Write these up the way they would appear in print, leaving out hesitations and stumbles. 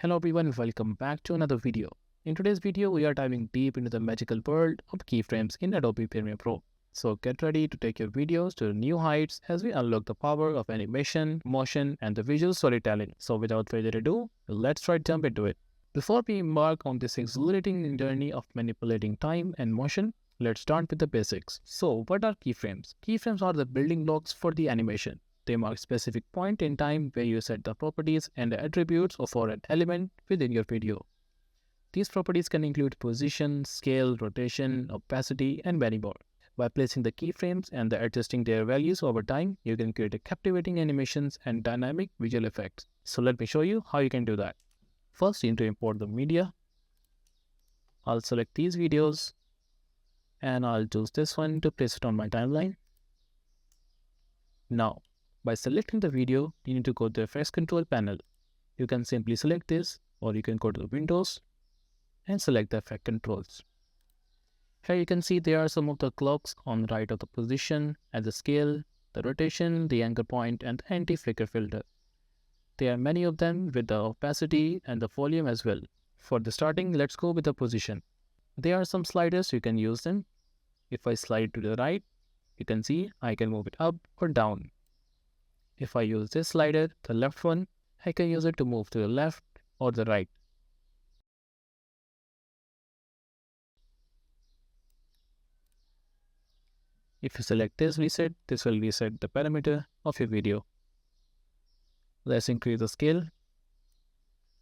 Hello everyone, welcome back to another video. In today's video, we are diving deep into the magical world of keyframes in Adobe Premiere Pro. So get ready to take your videos to new heights as we unlock the power of animation, motion, and the visual storytelling. So without further ado, let's jump into it. Before we embark on this exhilarating journey of manipulating time and motion, let's start with the basics. So what are keyframes? Keyframes are the building blocks for the animation. They mark a specific point in time where you set the properties and the attributes for an element within your video. These properties can include position, scale, rotation, opacity, and many more. By placing the keyframes and adjusting their values over time, you can create a captivating animations and dynamic visual effects. So let me show you how you can do that. First, you need to import the media. I'll select these videos and I'll choose this one to place it on my timeline. Now, by selecting the video, you need to go to the effects control panel. You can simply select this, or you can go to the Windows and select the effect controls. Here you can see there are some of the clocks on the right of the position and the scale, the rotation, the anchor point, and the anti-flicker filter. There are many of them with the opacity and the volume as well. For the starting, let's go with the position. There are some sliders, you can use them. If I slide to the right, you can see I can move it up or down. If I use this slider, the left one, I can use it to move to the left or the right. If you select this reset, this will reset the parameter of your video. Let's increase the scale.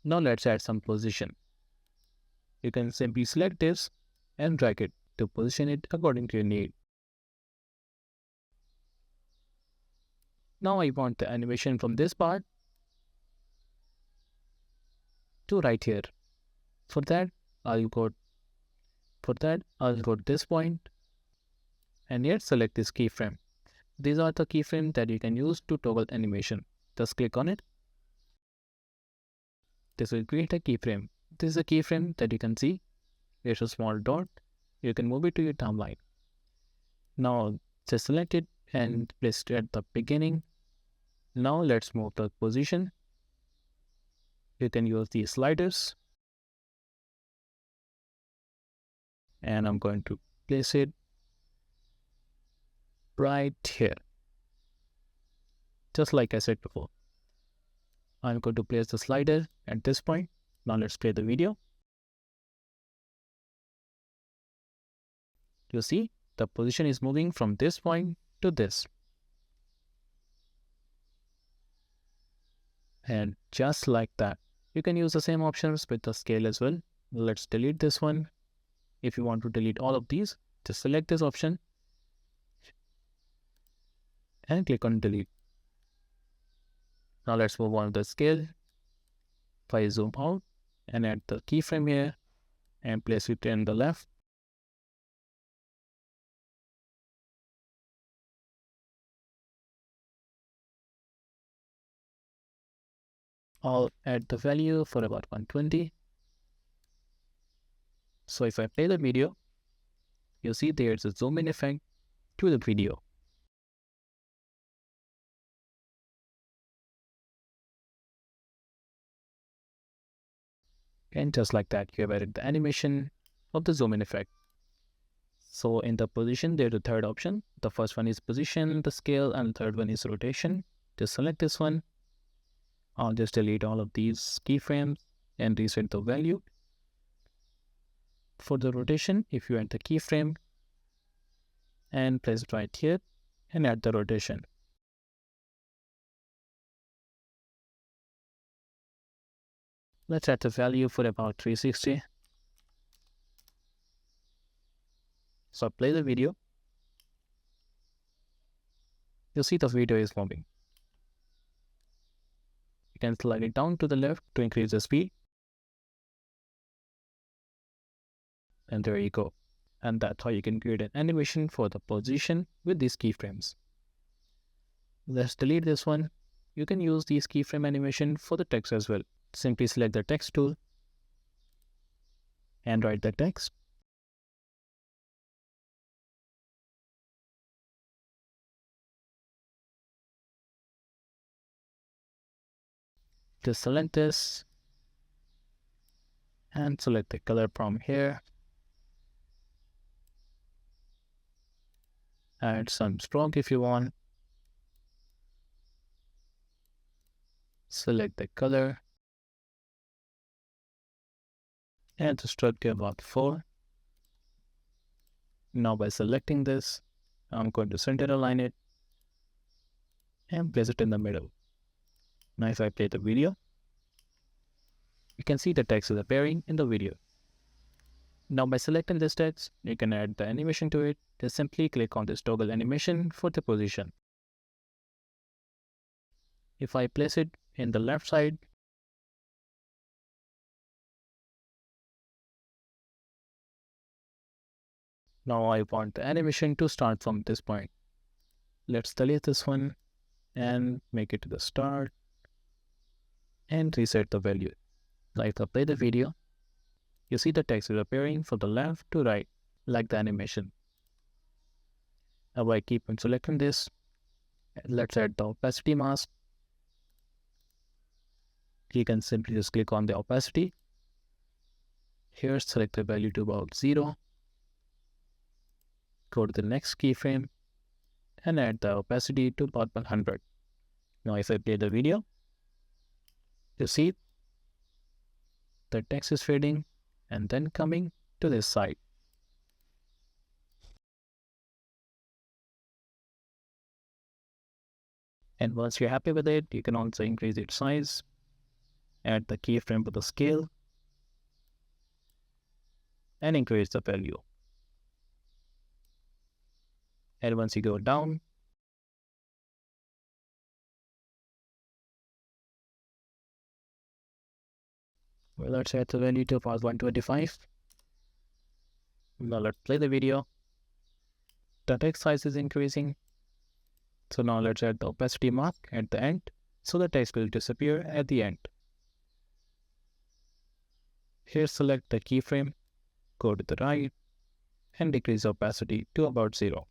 Now let's add some position. You can simply select this and drag it to position it according to your need. Now I want the animation from this part to right here. For that, I'll go to this point and here select this keyframe. These are the keyframes that you can use to toggle animation. Just click on it. This will create a keyframe. This is a keyframe that you can see. There's a small dot. You can move it to your timeline. Now just select it and place it at the beginning. Now let's move the position. You can use these sliders. And I'm going to place it right here. Just like I said before. I'm going to place the slider at this point. Now let's play the video. You see, the position is moving from this point to this. And just like that, you can use the same options with the scale as well. Let's delete this one. If you want to delete all of these, just select this option and click on delete. Now let's move on to the scale. If I zoom out and add the keyframe here and place it in the left. I'll add the value for about 120. So if I play the video, you'll see there's a zoom in effect to the video. And just like that, you have added the animation of the zoom in effect. So in the position, there's a third option. The first one is position, the scale, and the third one is rotation. Just select this one. I'll just delete all of these keyframes and reset the value. For the rotation, if you add the keyframe and place it right here and add the rotation. Let's add the value for about 360. So I play the video. You'll see the video is moving. You can slide it down to the left to increase the speed. And there you go. And that's how you can create an animation for the position with these keyframes. Let's delete this one. You can use these keyframe animation for the text as well. Simply select the text tool and write the text. Just select this and select the color from here. Add some stroke if you want. Select the color. Add the stroke to about 4. Now by selecting this, I'm going to center align it and place it in the middle. Now if I play the video, you can see the text is appearing in the video. Now by selecting this text, you can add the animation to it. Just simply click on this toggle animation for the position. If I place it in the left side, now I want the animation to start from this point. Let's delete this one and make it to the start and reset the value. Now if I play the video, you see the text is appearing from the left to right, like the animation. Now I keep on selecting this. Let's add the opacity mask. You can simply just click on the opacity. Here, select the value to about 0. Go to the next keyframe and add the opacity to about 100. Now if I play the video, you see the text is fading and then coming to this side. And once you're happy with it, you can also increase its size, add the keyframe to the scale, and increase the value. And once you go down, well, let's add the value to about 125. Now let's play the video. The text size is increasing. So now let's add the opacity mark at the end, so the text will disappear at the end. Here select the keyframe, go to the right, and decrease opacity to about 0.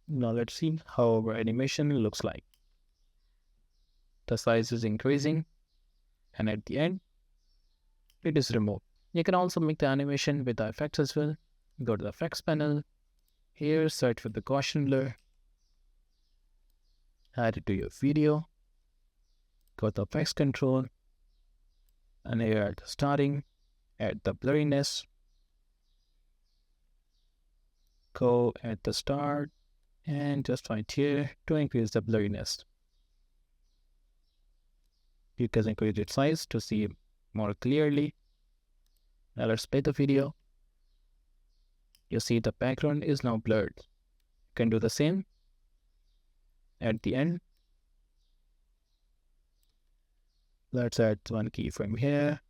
Now let's see how our animation looks like. The size is increasing, and at the end, it is removed. You can also make the animation with the effects as well. Go to the effects panel. Here search for the Gaussian blur. Add it to your video. Go to effects control. And here at the starting, add the blurriness. Go at the start and just right here to increase the blurriness. You can increase its size to see more clearly. Now let's play the video. You see the background is now blurred. You can do the same at the end. Let's add one keyframe here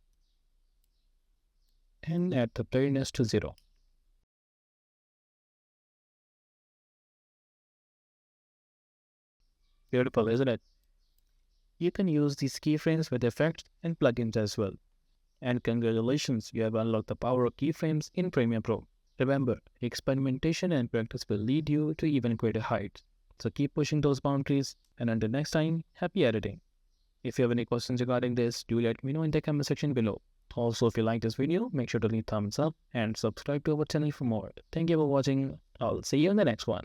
and add the blurriness to 0. Beautiful, isn't it? You can use these keyframes with effects and plugins as well. And congratulations, you have unlocked the power of keyframes in Premiere Pro. Remember, experimentation and practice will lead you to even greater heights. So keep pushing those boundaries, and until next time, happy editing. If you have any questions regarding this, do let me know in the comment section below. Also, if you like this video, make sure to leave thumbs up and subscribe to our channel for more. Thank you for watching. I'll see you in the next one.